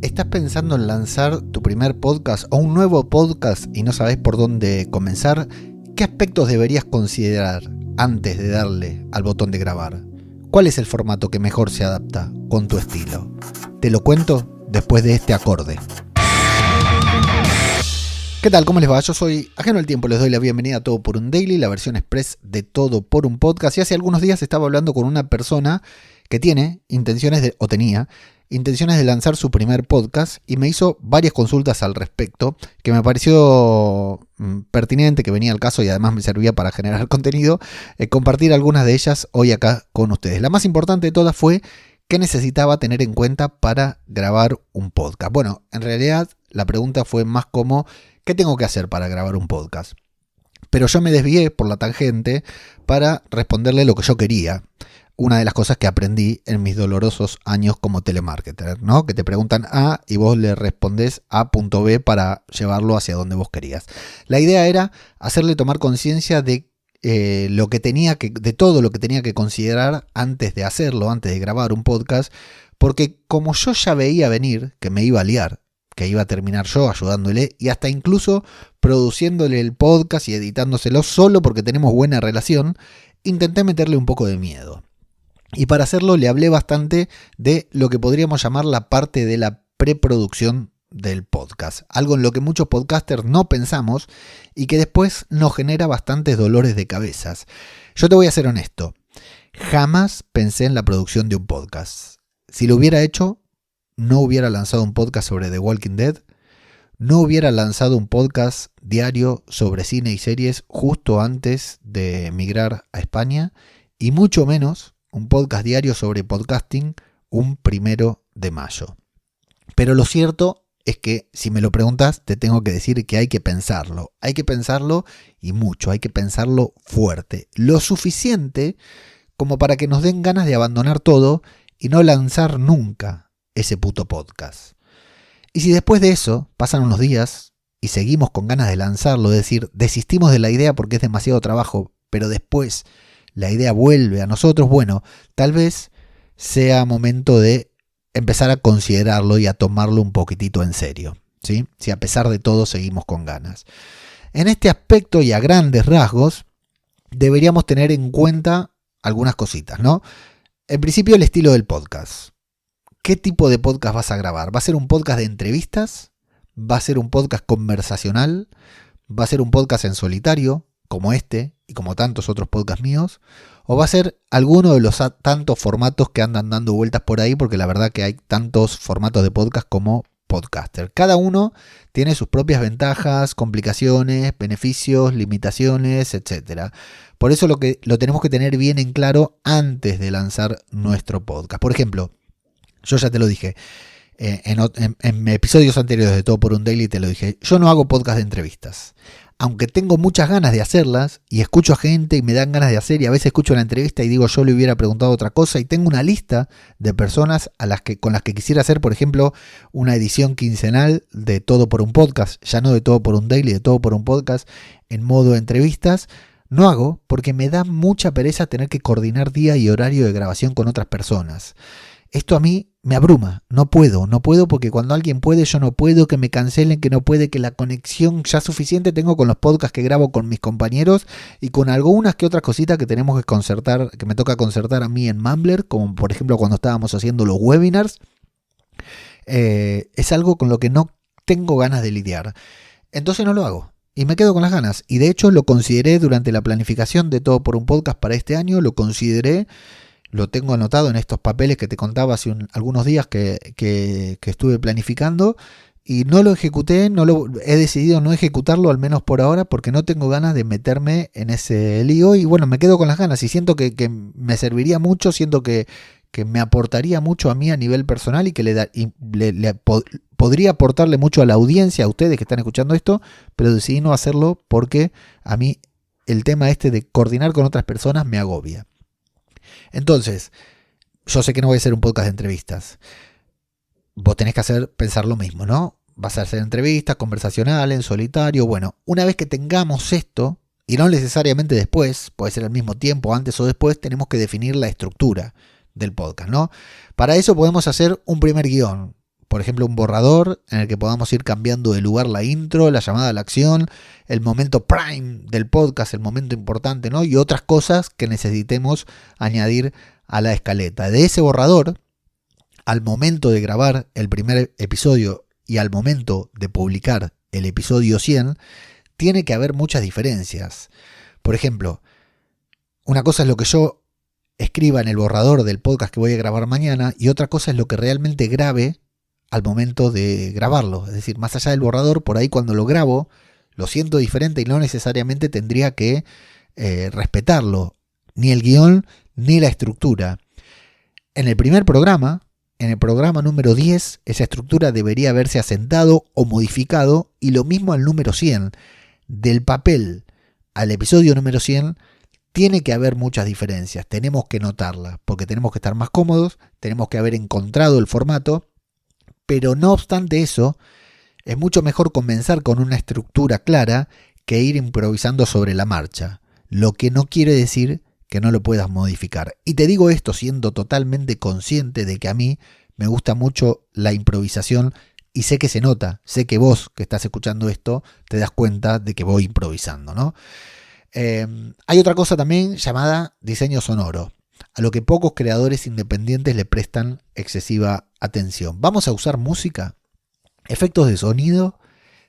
¿Estás pensando en lanzar tu primer podcast o un nuevo podcast y no sabes por dónde comenzar? ¿Qué aspectos deberías considerar antes de darle al botón de grabar? ¿Cuál es el formato que mejor se adapta con tu estilo? Te lo cuento después de este acorde. ¿Qué tal? ¿Cómo les va? Yo soy Ajeno al Tiempo, les doy la bienvenida a Todo por un Daily, la versión express de Todo por un Podcast. Y hace algunos días estaba hablando con una persona que tenía intenciones de lanzar su primer podcast y me hizo varias consultas al respecto que me pareció pertinente, que venía al caso y además me servía para generar contenido, compartir algunas de ellas hoy acá con ustedes. La más importante de todas fue qué necesitaba tener en cuenta para grabar un podcast. Bueno, en realidad la pregunta fue más como ¿qué tengo que hacer para grabar un podcast? Pero yo me desvié por la tangente para responderle lo que yo quería. Una de las cosas que aprendí en mis dolorosos años como telemarketer, ¿no? Que te preguntan A y vos le respondés A punto B para llevarlo hacia donde vos querías. La idea era hacerle tomar conciencia de de todo lo que tenía que considerar antes de hacerlo, antes de grabar un podcast, porque como yo ya veía venir que me iba a liar, que iba a terminar yo ayudándole y hasta incluso produciéndole el podcast y editándoselo solo porque tenemos buena relación, intenté meterle un poco de miedo. Y para hacerlo le hablé bastante de lo que podríamos llamar la parte de la preproducción del podcast. Algo en lo que muchos podcasters no pensamos y que después nos genera bastantes dolores de cabezas. Yo te voy a ser honesto. Jamás pensé en la producción de un podcast. Si lo hubiera hecho, no hubiera lanzado un podcast sobre The Walking Dead. No hubiera lanzado un podcast diario sobre cine y series justo antes de emigrar a España. Y mucho menos un podcast diario sobre podcasting un 1 de mayo. Pero lo cierto es que si me lo preguntas te tengo que decir que hay que pensarlo. Hay que pensarlo y mucho, hay que pensarlo fuerte. Lo suficiente como para que nos den ganas de abandonar todo y no lanzar nunca ese puto podcast. Y si después de eso pasan unos días y seguimos con ganas de lanzarlo, es decir, desistimos de la idea porque es demasiado trabajo, pero después la idea vuelve a nosotros, bueno, tal vez sea momento de empezar a considerarlo y a tomarlo un poquitito en serio, ¿sí? Si a pesar de todo seguimos con ganas. En este aspecto y a grandes rasgos, deberíamos tener en cuenta algunas cositas, ¿no? En principio, el estilo del podcast. ¿Qué tipo de podcast vas a grabar? ¿Va a ser un podcast de entrevistas? ¿Va a ser un podcast conversacional? ¿Va a ser un podcast en solitario, como este y como tantos otros podcasts míos? ¿O va a ser alguno de los tantos formatos que andan dando vueltas por ahí? Porque la verdad que hay tantos formatos de podcast como podcaster. Cada uno tiene sus propias ventajas, complicaciones, beneficios, limitaciones, etc. Por eso lo tenemos que tener bien en claro antes de lanzar nuestro podcast. Por ejemplo, yo ya te lo dije, en episodios anteriores de Todo por un Daily te lo dije, yo no hago podcast de entrevistas. Aunque tengo muchas ganas de hacerlas y escucho a gente y me dan ganas de hacer y a veces escucho la entrevista y digo yo le hubiera preguntado otra cosa y tengo una lista de personas con las que quisiera hacer, por ejemplo, una edición quincenal de Todo por un Podcast, ya no de Todo por un Daily, de Todo por un Podcast en modo entrevistas. No hago porque me da mucha pereza tener que coordinar día y horario de grabación con otras personas. Esto a mí me abruma, no puedo porque cuando alguien puede yo no puedo, que me cancelen, que no puede, que la conexión ya suficiente tengo con los podcasts que grabo con mis compañeros y con algunas que otras cositas que tenemos que concertar, que me toca concertar a mí en Mumbler, como por ejemplo cuando estábamos haciendo los webinars. Es algo con lo que no tengo ganas de lidiar, entonces no lo hago. Y me quedo con las ganas. Y de hecho lo consideré durante la planificación de Todo por un Podcast para este año, lo tengo anotado en estos papeles que te contaba hace algunos días que estuve planificando y no lo ejecuté, he decidido no ejecutarlo al menos por ahora porque no tengo ganas de meterme en ese lío y bueno, me quedo con las ganas y siento que me serviría mucho, siento que me aportaría mucho a mí a nivel personal y que podría aportarle mucho a la audiencia, a ustedes que están escuchando esto, pero decidí no hacerlo porque a mí el tema de coordinar con otras personas me agobia. Entonces, yo sé que no voy a hacer un podcast de entrevistas. Vos tenés que pensar lo mismo, ¿no? Vas a hacer entrevistas conversacionales, en solitario. Bueno, una vez que tengamos esto, y no necesariamente después, puede ser al mismo tiempo, antes o después, tenemos que definir la estructura del podcast, ¿no? Para eso podemos hacer un primer guión. por ejemplo, un borrador en el que podamos ir cambiando de lugar la intro, la llamada a la acción, el momento prime del podcast, el momento importante, ¿no? Y otras cosas que necesitemos añadir a la escaleta. De ese borrador, al momento de grabar el primer episodio y al momento de publicar el episodio 100, tiene que haber muchas diferencias. Por ejemplo, una cosa es lo que yo escriba en el borrador del podcast que voy a grabar mañana y otra cosa es lo que realmente grabe al momento de grabarlo. Es decir, más allá del borrador, por ahí cuando lo grabo, lo siento diferente y no necesariamente tendría que respetarlo, ni el guión ni la estructura. En el primer programa, en el programa número 10, esa estructura debería haberse asentado o modificado, y lo mismo al número 100. Del papel al episodio número 100 tiene que haber muchas diferencias, tenemos que notarlas, porque tenemos que estar más cómodos, tenemos que haber encontrado el formato, pero no obstante eso, es mucho mejor comenzar con una estructura clara que ir improvisando sobre la marcha, lo que no quiere decir que no lo puedas modificar. Y te digo esto siendo totalmente consciente de que a mí me gusta mucho la improvisación y sé que se nota, sé que vos que estás escuchando esto te das cuenta de que voy improvisando, ¿no? Hay otra cosa también llamada diseño sonoro, a lo que pocos creadores independientes le prestan excesiva atención. Vamos a usar música, efectos de sonido,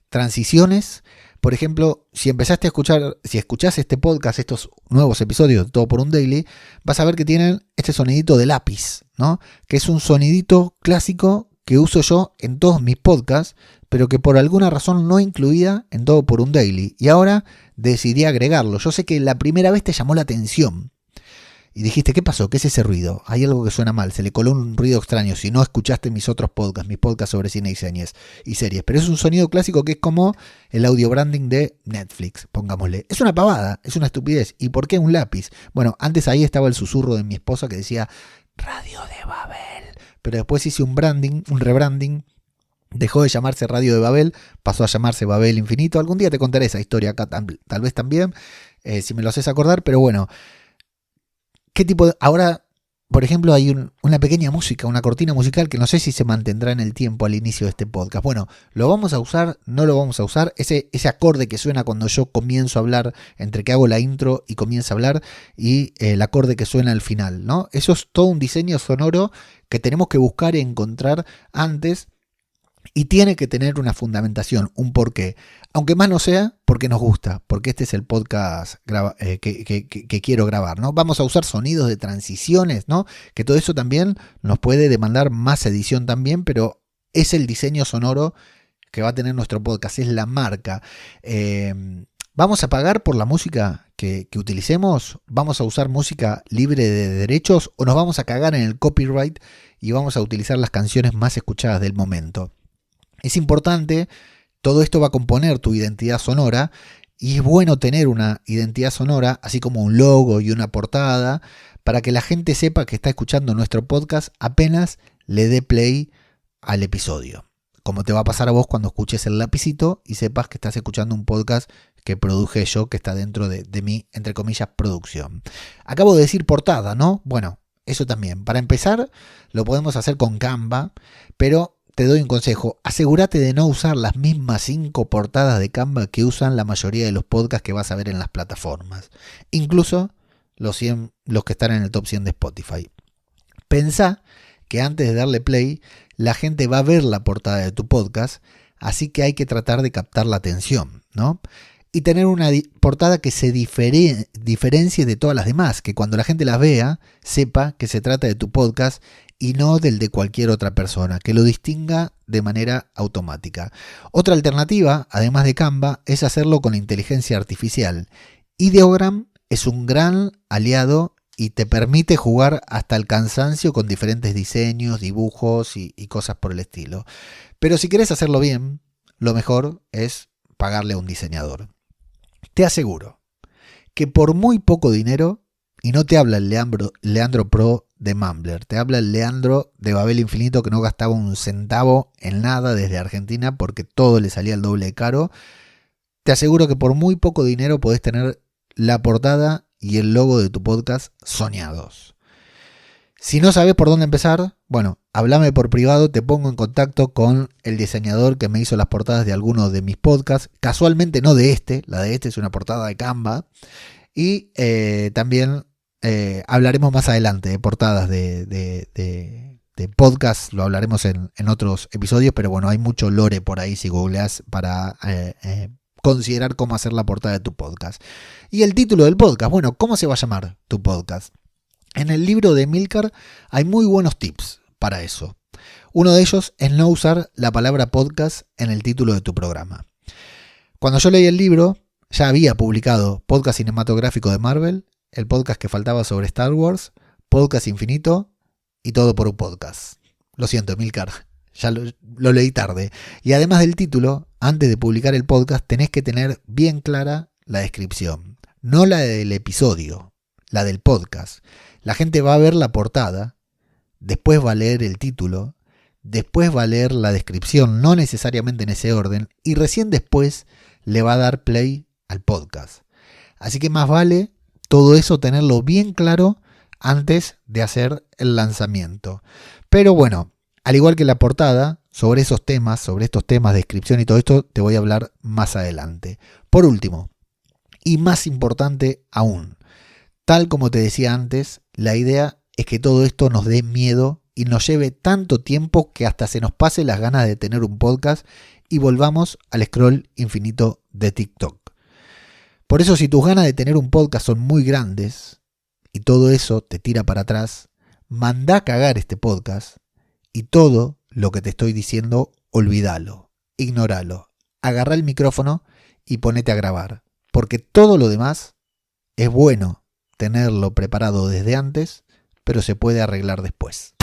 transiciones. Por ejemplo, si escuchás este podcast, estos nuevos episodios de Todo por un Daily, vas a ver que tienen este sonidito de lápiz, ¿no? Que es un sonidito clásico que uso yo en todos mis podcasts, pero que por alguna razón no incluía en Todo por un Daily. Y ahora decidí agregarlo. Yo sé que la primera vez te llamó la atención y dijiste, ¿qué pasó? ¿Qué es ese ruido? Hay algo que suena mal, se le coló un ruido extraño si no escuchaste mis otros podcasts, mis podcasts sobre cine y series. Pero es un sonido clásico que es como el audio branding de Netflix, pongámosle. Es una pavada, es una estupidez. ¿Y por qué un lápiz? Bueno, antes ahí estaba el susurro de mi esposa que decía Radio de Babel. Pero después hice un rebranding. Dejó de llamarse Radio de Babel, pasó a llamarse Babel Infinito. Algún día te contaré esa historia acá, tal vez también, si me lo haces acordar. Pero bueno, ¿qué tipo de...? Ahora, por ejemplo, hay una pequeña música, una cortina musical que no sé si se mantendrá en el tiempo al inicio de este podcast. Bueno, ¿lo vamos a usar? ¿No lo vamos a usar? Ese acorde que suena cuando yo comienzo a hablar, entre que hago la intro y comienzo a hablar, y el acorde que suena al final, ¿no? Eso es todo un diseño sonoro que tenemos que buscar y encontrar antes. Y tiene que tener una fundamentación, un porqué. Aunque más no sea porque nos gusta, porque este es el podcast que quiero grabar, ¿no? Vamos a usar sonidos de transiciones, ¿no? Que todo eso también nos puede demandar más edición también, pero es el diseño sonoro que va a tener nuestro podcast, es la marca. ¿Vamos a pagar por la música que utilicemos? ¿Vamos a usar música libre de derechos? ¿O nos vamos a cagar en el copyright y vamos a utilizar las canciones más escuchadas del momento? Es importante, todo esto va a componer tu identidad sonora y es bueno tener una identidad sonora, así como un logo y una portada, para que la gente sepa que está escuchando nuestro podcast apenas le dé play al episodio. Como te va a pasar a vos cuando escuches el lapicito y sepas que estás escuchando un podcast que produje yo, que está dentro de mi, entre comillas, producción. Acabo de decir portada, ¿no? Bueno, eso también. Para empezar, lo podemos hacer con Canva, pero te doy un consejo, asegúrate de no usar las mismas 5 portadas de Canva que usan la mayoría de los podcasts que vas a ver en las plataformas, incluso los que están en el top 100 de Spotify. Pensá que antes de darle play, la gente va a ver la portada de tu podcast, así que hay que tratar de captar la atención, ¿no? Y tener una portada que se diferencie de todas las demás, que cuando la gente las vea, sepa que se trata de tu podcast y no del de cualquier otra persona, que lo distinga de manera automática. Otra alternativa, además de Canva, es hacerlo con inteligencia artificial. Ideogram es un gran aliado y te permite jugar hasta el cansancio con diferentes diseños, dibujos y cosas por el estilo. Pero si querés hacerlo bien, lo mejor es pagarle a un diseñador. Te aseguro que por muy poco dinero, y no te habla el Leandro Pro de Mumbler, te habla el Leandro de Babel Infinito que no gastaba un centavo en nada desde Argentina porque todo le salía el doble de caro. Te aseguro que por muy poco dinero podés tener la portada y el logo de tu podcast soñados. Si no sabes por dónde empezar, bueno, háblame por privado, te pongo en contacto con el diseñador que me hizo las portadas de algunos de mis podcasts. Casualmente no de este, la de este es una portada de Canva. Y también hablaremos más adelante de portadas de podcast, lo hablaremos en otros episodios, pero bueno, hay mucho lore por ahí si googleas para considerar cómo hacer la portada de tu podcast. Y el título del podcast, bueno, ¿cómo se va a llamar tu podcast? En el libro de Milcar hay muy buenos tips para eso. Uno de ellos es no usar la palabra podcast en el título de tu programa. Cuando yo leí el libro, ya había publicado podcast cinematográfico de Marvel, el podcast que faltaba sobre Star Wars, podcast infinito y todo por un podcast. Lo siento, Milcar, ya lo leí tarde. Y además del título, antes de publicar el podcast tenés que tener bien clara la descripción. No la del episodio, la del podcast. La gente va a ver la portada, después va a leer el título, después va a leer la descripción, no necesariamente en ese orden, y recién después le va a dar play al podcast. Así que más vale todo eso tenerlo bien claro antes de hacer el lanzamiento. Pero bueno, al igual que la portada, sobre estos temas, descripción y todo esto, te voy a hablar más adelante. Por último, y más importante aún, tal como te decía antes, la idea es que todo esto nos dé miedo y nos lleve tanto tiempo que hasta se nos pase las ganas de tener un podcast y volvamos al scroll infinito de TikTok. Por eso, si tus ganas de tener un podcast son muy grandes y todo eso te tira para atrás, mandá a cagar este podcast y todo lo que te estoy diciendo, olvídalo, ignóralo, agarrá el micrófono y ponete a grabar, porque todo lo demás es bueno tenerlo preparado desde antes, pero se puede arreglar después.